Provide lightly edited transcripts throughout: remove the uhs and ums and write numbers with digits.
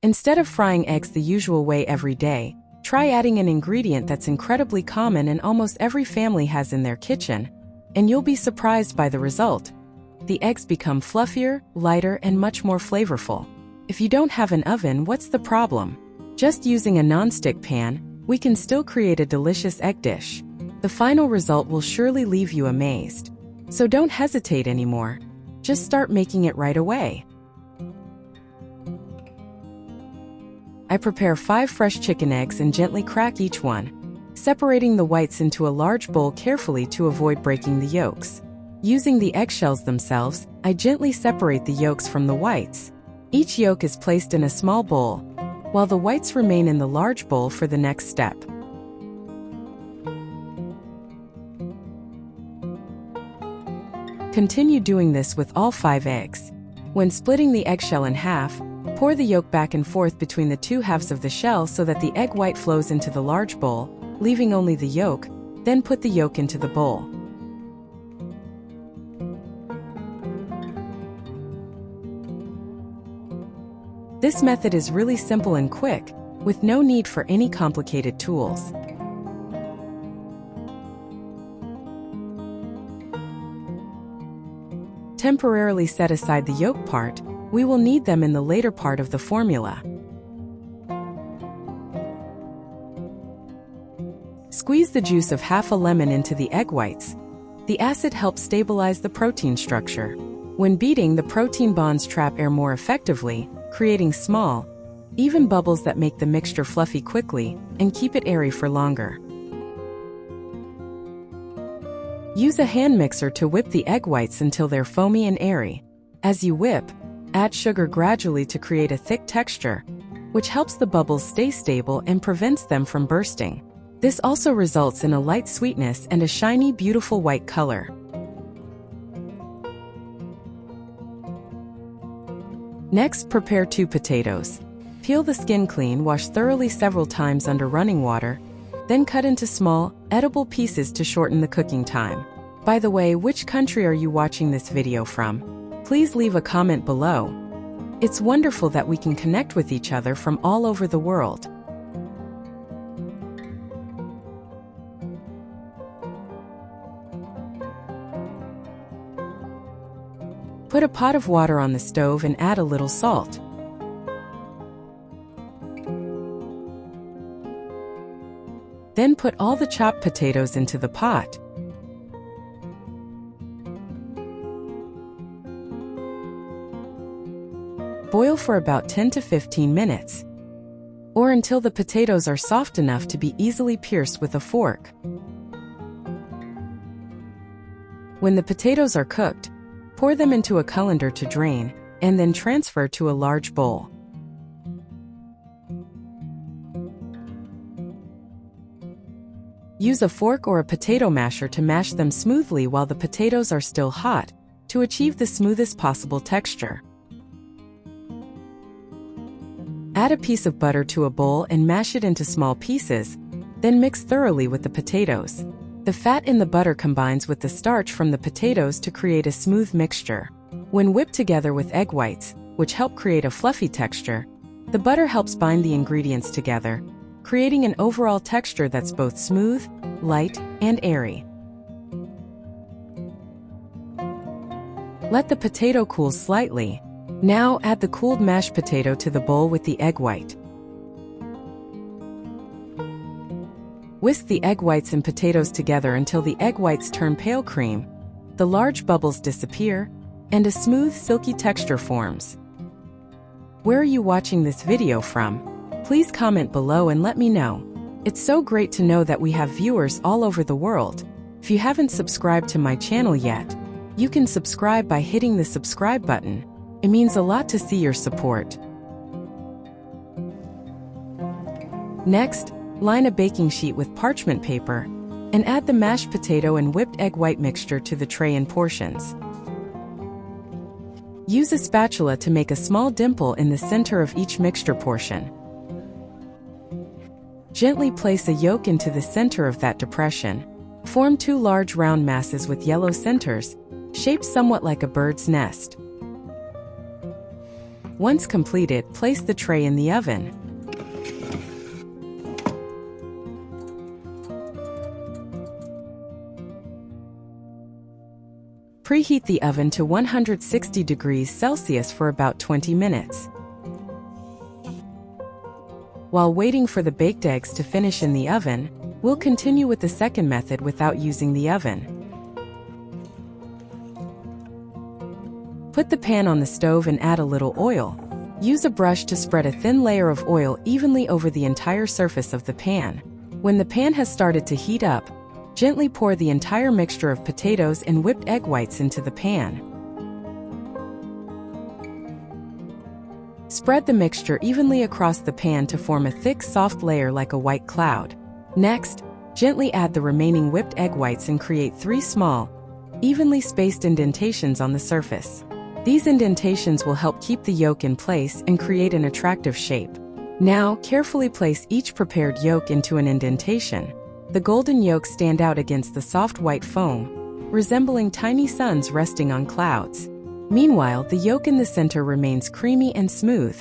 Instead of frying eggs the usual way every day, try adding an ingredient that's incredibly common and almost every family has in their kitchen, and you'll be surprised by the result. The eggs become fluffier, lighter, and much more flavorful. If you don't have an oven, what's the problem? Just using a non-stick pan, we can still create a delicious egg dish. The final result will surely leave you amazed. So don't hesitate anymore. Just start making it right away. I prepare 5 fresh chicken eggs and gently crack each one, separating the whites into a large bowl carefully to avoid breaking the yolks. Using the eggshells themselves, I gently separate the yolks from the whites. Each yolk is placed in a small bowl, while the whites remain in the large bowl for the next step. Continue doing this with all 5 eggs. When splitting the eggshell in half, pour the yolk back and forth between the 2 halves of the shell so that the egg white flows into the large bowl, leaving only the yolk, then put the yolk into the bowl. This method is really simple and quick, with no need for any complicated tools. Temporarily set aside the yolk part. We will need them in the later part of the formula. Squeeze the juice of half a lemon into the egg whites. The acid helps stabilize the protein structure. When beating, the protein bonds trap air more effectively, creating small, even bubbles that make the mixture fluffy quickly and keep it airy for longer. Use a hand mixer to whip the egg whites until they're foamy and airy. As you whip, add sugar gradually to create a thick texture, which helps the bubbles stay stable and prevents them from bursting. This also results in a light sweetness and a shiny, beautiful white color. Next, prepare 2 potatoes. Peel the skin clean, wash thoroughly several times under running water, then cut into small, edible pieces to shorten the cooking time. By the way, which country are you watching this video from? Please leave a comment below. It's wonderful that we can connect with each other from all over the world. Put a pot of water on the stove and add a little salt. Then put all the chopped potatoes into the pot. Boil for about 10 to 15 minutes, or until the potatoes are soft enough to be easily pierced with a fork. When the potatoes are cooked, pour them into a colander to drain, and then transfer to a large bowl. Use a fork or a potato masher to mash them smoothly while the potatoes are still hot, to achieve the smoothest possible texture. Add a piece of butter to a bowl and mash it into small pieces, then mix thoroughly with the potatoes. The fat in the butter combines with the starch from the potatoes to create a smooth mixture. When whipped together with egg whites, which help create a fluffy texture, the butter helps bind the ingredients together, creating an overall texture that's both smooth, light, and airy. Let the potato cool slightly. Now add the cooled mashed potato to the bowl with the egg white. Whisk the egg whites and potatoes together until the egg whites turn pale cream, the large bubbles disappear, and a smooth, silky texture forms. Where are you watching this video from? Please comment below and let me know. It's so great to know that we have viewers all over the world. If you haven't subscribed to my channel yet, you can subscribe by hitting the subscribe button. It means a lot to see your support. Next, line a baking sheet with parchment paper and add the mashed potato and whipped egg white mixture to the tray in portions. Use a spatula to make a small dimple in the center of each mixture portion. Gently place a yolk into the center of that depression. Form 2 large round masses with yellow centers, shaped somewhat like a bird's nest. Once completed, place the tray in the oven. Preheat the oven to 160 degrees Celsius for about 20 minutes. While waiting for the baked eggs to finish in the oven, we'll continue with the second method without using the oven. Put the pan on the stove and add a little oil. Use a brush to spread a thin layer of oil evenly over the entire surface of the pan. When the pan has started to heat up, gently pour the entire mixture of potatoes and whipped egg whites into the pan. Spread the mixture evenly across the pan to form a thick, soft layer like a white cloud. Next, gently add the remaining whipped egg whites and create 3 small, evenly spaced indentations on the surface. These indentations will help keep the yolk in place and create an attractive shape. Now, carefully place each prepared yolk into an indentation. The golden yolks stand out against the soft white foam, resembling tiny suns resting on clouds. Meanwhile, the yolk in the center remains creamy and smooth.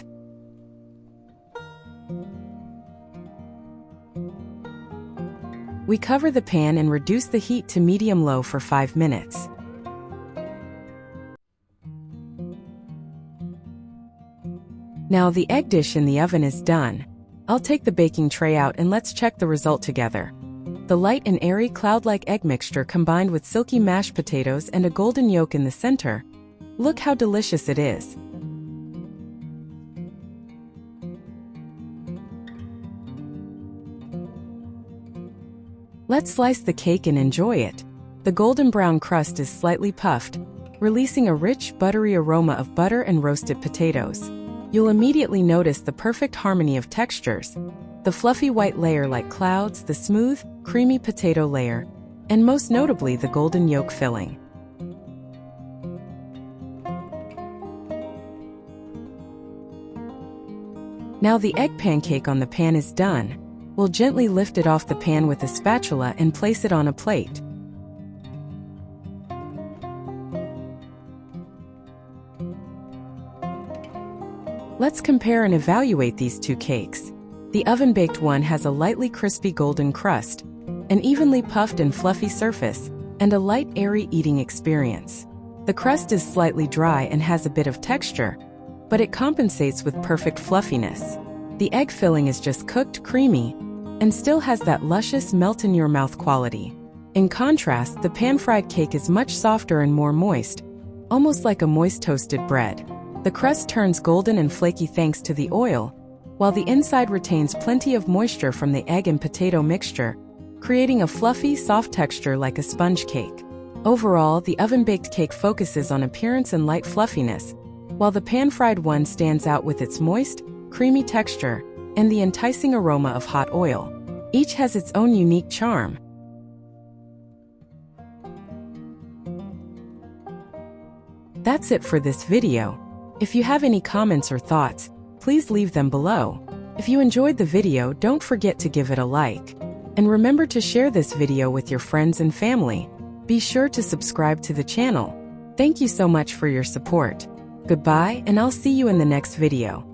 We cover the pan and reduce the heat to medium-low for 5 minutes. Now the egg dish in the oven is done. I'll take the baking tray out and let's check the result together. The light and airy cloud-like egg mixture combined with silky mashed potatoes and a golden yolk in the center. Look how delicious it is. Let's slice the cake and enjoy it. The golden brown crust is slightly puffed, releasing a rich, buttery aroma of butter and roasted potatoes. You'll immediately notice the perfect harmony of textures. The fluffy white layer like clouds, the smooth, creamy potato layer, and most notably the golden yolk filling. Now the egg pancake on the pan is done. We'll gently lift it off the pan with a spatula and place it on a plate. Let's compare and evaluate these two cakes. The oven-baked one has a lightly crispy golden crust, an evenly puffed and fluffy surface, and a light, airy eating experience. The crust is slightly dry and has a bit of texture, but it compensates with perfect fluffiness. The egg filling is just cooked, creamy, and still has that luscious melt-in-your-mouth quality. In contrast, the pan-fried cake is much softer and more moist, almost like a moist toasted bread. The crust turns golden and flaky thanks to the oil, while the inside retains plenty of moisture from the egg and potato mixture, creating a fluffy, soft texture like a sponge cake. Overall, the oven-baked cake focuses on appearance and light fluffiness, while the pan-fried one stands out with its moist, creamy texture and the enticing aroma of hot oil. Each has its own unique charm. That's it for this video. If you have any comments or thoughts, please leave them below. If you enjoyed the video, don't forget to give it a like. And remember to share this video with your friends and family. Be sure to subscribe to the channel. Thank you so much for your support. Goodbye, and I'll see you in the next video.